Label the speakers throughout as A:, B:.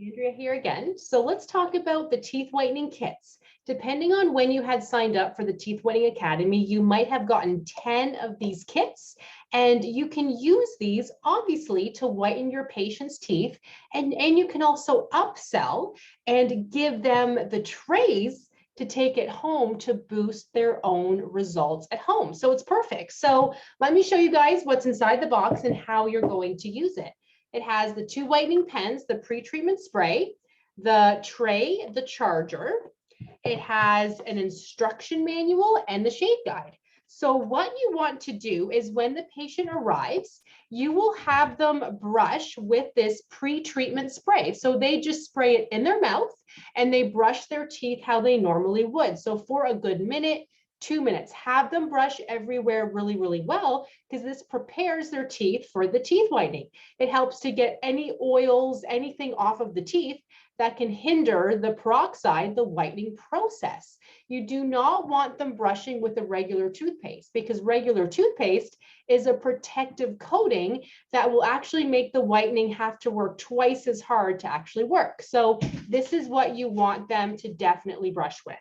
A: Andrea here again. So let's talk about the teeth whitening kits. Depending on when you had signed up for the Teeth Whitening Academy, you might have gotten 10 of these kits, and you can use these obviously to whiten your patient's teeth, and you can also upsell and give them the trays to take it home to boost their own results at home. So it's perfect. So let me show you guys what's inside the box and how you're going to use it. It has the 2 whitening pens, the pre-treatment spray, the tray, the charger. It has an instruction manual and the shade guide. So what you want to do is when the patient arrives, you will have them brush with this pre-treatment spray. So they just spray it in their mouth and they brush their teeth how they normally would. So for a good minute, 2 minutes, have them brush everywhere really, really well, because this prepares their teeth for the teeth whitening. It helps to get any oils, anything off of the teeth that can hinder the peroxide, the whitening process. You do not want them brushing with a regular toothpaste, because regular toothpaste is a protective coating that will actually make the whitening have to work twice as hard to actually work. So this is what you want them to definitely brush with.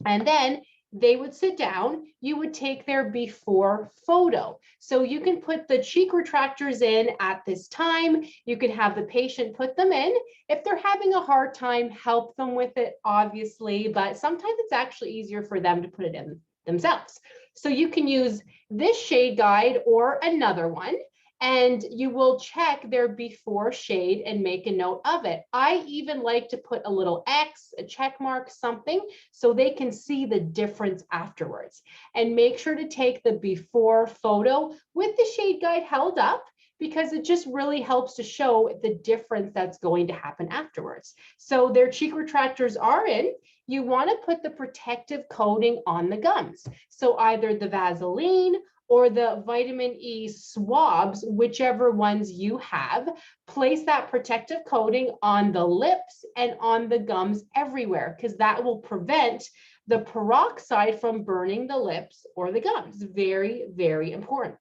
A: And then they would sit down, you would take their before photo. So you can put the cheek retractors in at this time. You can have the patient put them in. If they're having a hard time, help them with it, obviously, but sometimes it's actually easier for them to put it in themselves. So you can use this shade guide or another one, and you will check their before shade and make a note of it. I even like to put a little X, a check mark, something, so they can see the difference afterwards. And make sure to take the before photo with the shade guide held up, because it just really helps to show the difference that's going to happen afterwards. So their cheek retractors are in. You want to put the protective coating on the gums. So either the Vaseline or the vitamin E swabs, whichever ones you have, place that protective coating on the lips and on the gums everywhere, because that will prevent the peroxide from burning the lips or the gums. Very, very important.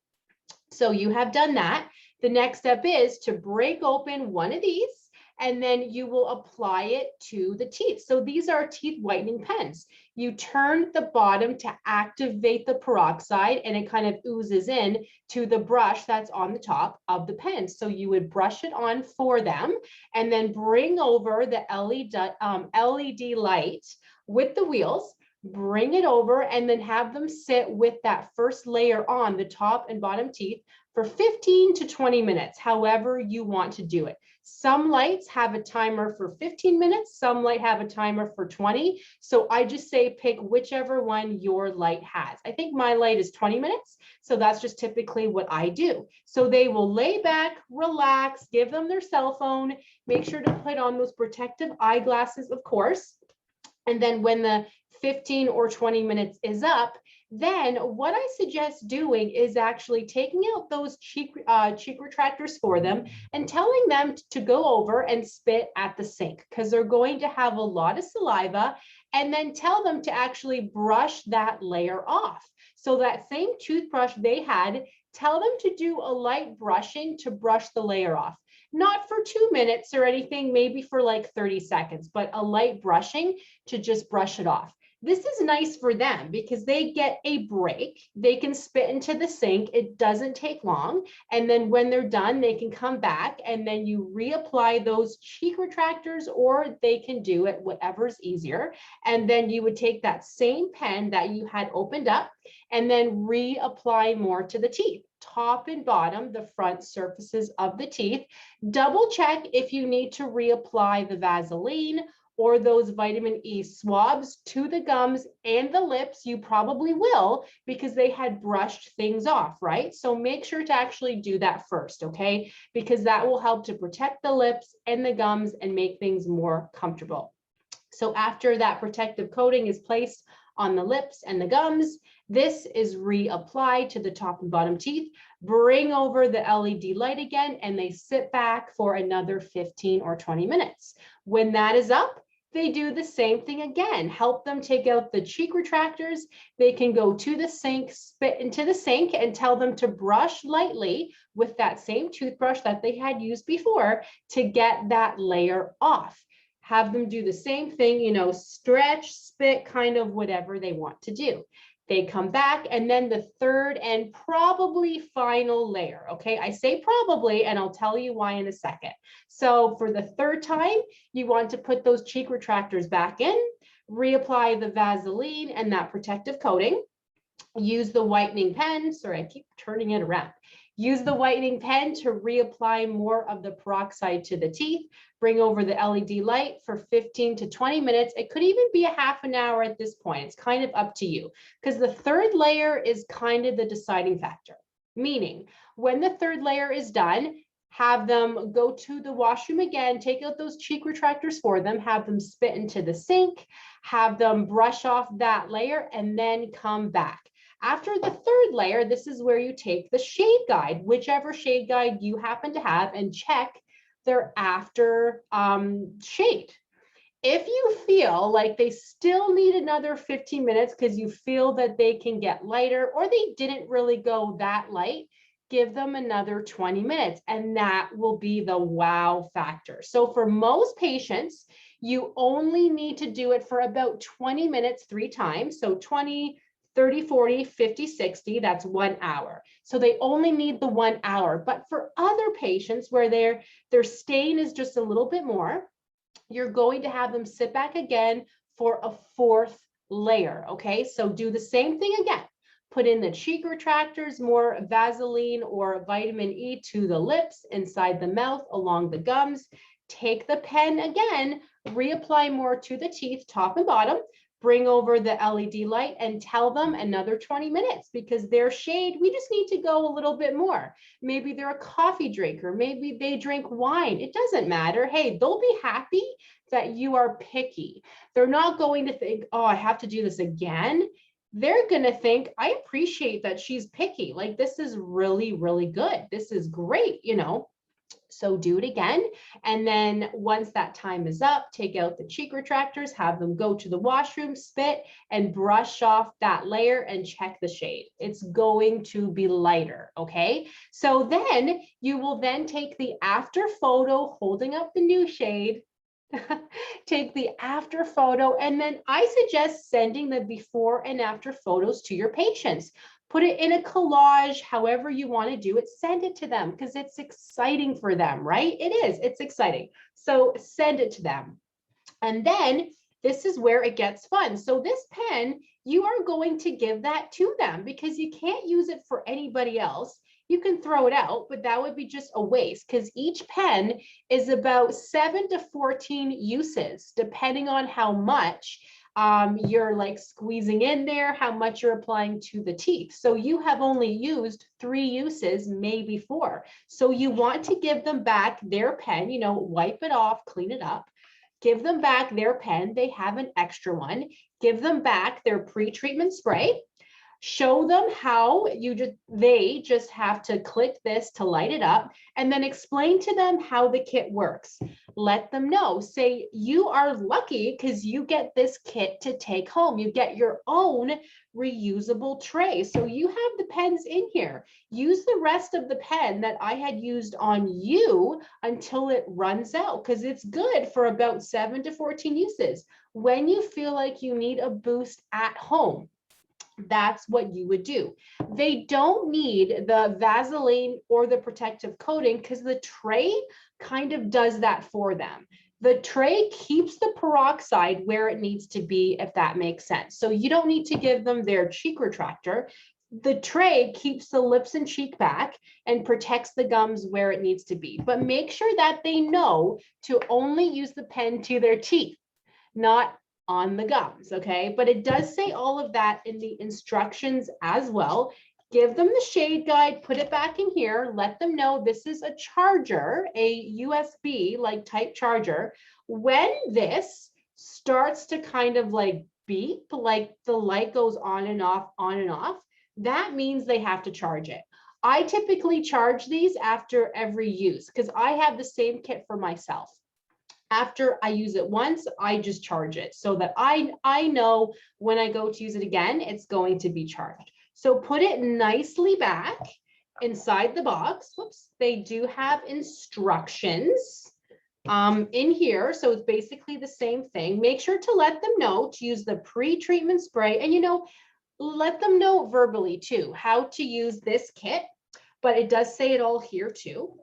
A: So you have done that. The next step is to break open one of these, and then you will apply it to the teeth. So these are teeth whitening pens. You turn the bottom to activate the peroxide, and it kind of oozes in to the brush that's on the top of the pen. So you would brush it on for them, and then bring over the LED light with the wheels, bring it over, and then have them sit with that first layer on the top and bottom teeth for 15 to 20 minutes, however you want to do it. Some lights have a timer for 15 minutes, some light have a timer for 20. So I just say pick whichever one your light has. I think my light is 20 minutes. So that's just typically what I do. So they will lay back, relax, give them their cell phone, make sure to put on those protective eyeglasses, of course. And then when the 15 or 20 minutes is up, then what I suggest doing is actually taking out those cheek retractors for them and telling them to go over and spit at the sink, because they're going to have a lot of saliva, and then tell them to actually brush that layer off. So that same toothbrush they had, tell them to do a light brushing to brush the layer off. Not for 2 minutes or anything, maybe for like 30 seconds, but a light brushing to just brush it off. This is nice for them because they get a break. They can spit into the sink. It doesn't take long. And then when they're done, they can come back and then you reapply those cheek retractors, or they can do it, whatever's easier. And then you would take that same pen that you had opened up and then reapply more to the teeth, top and bottom, the front surfaces of the teeth. Double check if you need to reapply the Vaseline or those vitamin E swabs to the gums and the lips. You probably will, because they had brushed things off, right? So make sure to actually do that first, okay? Because that will help to protect the lips and the gums and make things more comfortable. So after that protective coating is placed on the lips and the gums, this is reapplied to the top and bottom teeth. Bring over the LED light again, and they sit back for another 15 or 20 minutes. When that is up, They do the same thing again. Help them take out the cheek retractors. They can go to the sink, spit into the sink, and tell them to brush lightly with that same toothbrush that they had used before to get that layer off. Have them do the same thing, you know, stretch, spit, kind of whatever they want to do. They come back, and then the third and probably final layer. Okay, I say probably, and I'll tell you why in a second. So for the third time, you want to put those cheek retractors back in, reapply the Vaseline and that protective coating. Use the whitening pen. Sorry, I keep turning it around. Use the whitening pen to reapply more of the peroxide to the teeth. Bring over the LED light for 15 to 20 minutes. It could even be a half an hour at this point. It's kind of up to you, because the third layer is kind of the deciding factor. Meaning, when the third layer is done, have them go to the washroom again, take out those cheek retractors for them, have them spit into the sink, have them brush off that layer, and then come back. After the third layer, this is where you take the shade guide, whichever shade guide you happen to have, and check their after shade. If you feel like they still need another 15 minutes because you feel that they can get lighter or they didn't really go that light, give them another 20 minutes, and that will be the wow factor. So for most patients, you only need to do it for about 20 minutes 3 times. So 20, 30, 40, 50, 60, that's 1 hour. So they only need the 1 hour. But for other patients where their stain is just a little bit more, you're going to have them sit back again for a 4th layer. Okay, so do the same thing again. Put in the cheek retractors, more Vaseline or vitamin E to the lips, inside the mouth, along the gums. Take the pen again, reapply more to the teeth, top and bottom. Bring over the LED light and tell them another 20 minutes, because their shade, we just need to go a little bit more. Maybe they're a coffee drinker. Maybe they drink wine. It doesn't matter. Hey, they'll be happy that you are picky. They're not going to think, oh, I have to do this again. They're going to think, I appreciate that she's picky. Like, this is really, really good. This is great, you know. So do it again. And then once that time is up, take out the cheek retractors, have them go to the washroom, spit, and brush off that layer and check the shade. It's going to be lighter, okay? So then you will then take the after photo holding up the new shade, take the after photo, and then I suggest sending the before and after photos to your patients. Put it in a collage, however you want to do it, send it to them because it's exciting for them, right? It is, it's exciting. So send it to them. And then this is where it gets fun. So this pen, you are going to give that to them because you can't use it for anybody else. You can throw it out, but that would be just a waste because each pen is about 7 to 14 uses, depending on how much you're like squeezing in there, how much you're applying to the teeth. So you have only used 3 uses, maybe 4. So you want to give them back their pen, you know, wipe it off, clean it up, give them back their pen. They have an extra one. Give them back their pre-treatment spray. Show them how they just have to click this to light it up, and then explain to them how the kit works. Let them know, say you are lucky because you get this kit to take home. You get your own reusable tray. So you have the pens in here. Use the rest of the pen that I had used on you until it runs out, because it's good for about 7 to 14 uses. When you feel like you need a boost at home, that's what you would do. They don't need the Vaseline or the protective coating because the tray kind of does that for them. The tray keeps the peroxide where it needs to be, if that makes sense. So you don't need to give them their cheek retractor. The tray keeps the lips and cheek back and protects the gums where it needs to be. But make sure that they know to only use the pen to their teeth, not on the gums, okay? But it does say all of that in the instructions as well. Give them the shade guide, put it back in here, let them know this is a charger, a USB like type charger. When this starts to kind of like beep, like the light goes on and off, that means they have to charge it. I typically charge these after every use because I have the same kit for myself. After I use it once, I just charge it so that I know when I go to use it again, it's going to be charged. So put it nicely back inside the box. Whoops, they do have instructions in here. So it's basically the same thing. Make sure to let them know to use the pre-treatment spray, and let them know verbally too, how to use this kit, but it does say it all here too.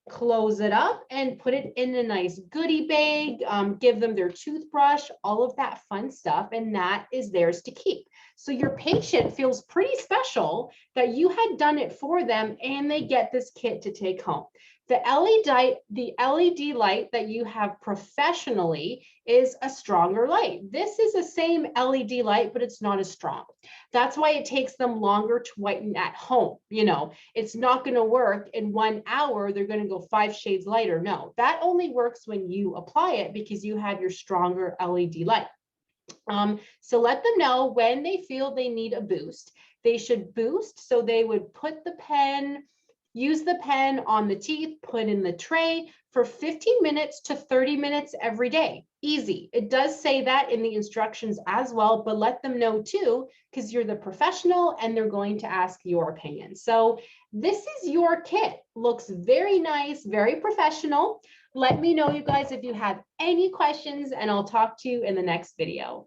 A: Close it up and put it in a nice goodie bag, give them their toothbrush, all of that fun stuff, and that is theirs to keep. So your patient feels pretty special that you had done it for them and they get this kit to take home. The LED light that you have professionally is a stronger light. This is the same LED light, but it's not as strong. That's why it takes them longer to whiten at home. It's not going to work in 1 hour. They're going to go 5 shades lighter. No, that only works when you apply it because you have your stronger LED light. So let them know when they feel they need a boost. They should boost. So they would use the pen on the teeth, put in the tray for 15 minutes to 30 minutes every day. Easy. It does say that in the instructions as well, but let them know too, because you're the professional and they're going to ask your opinion. So this is your kit. Looks very nice, very professional. Let me know, you guys, if you have any questions, and I'll talk to you in the next video.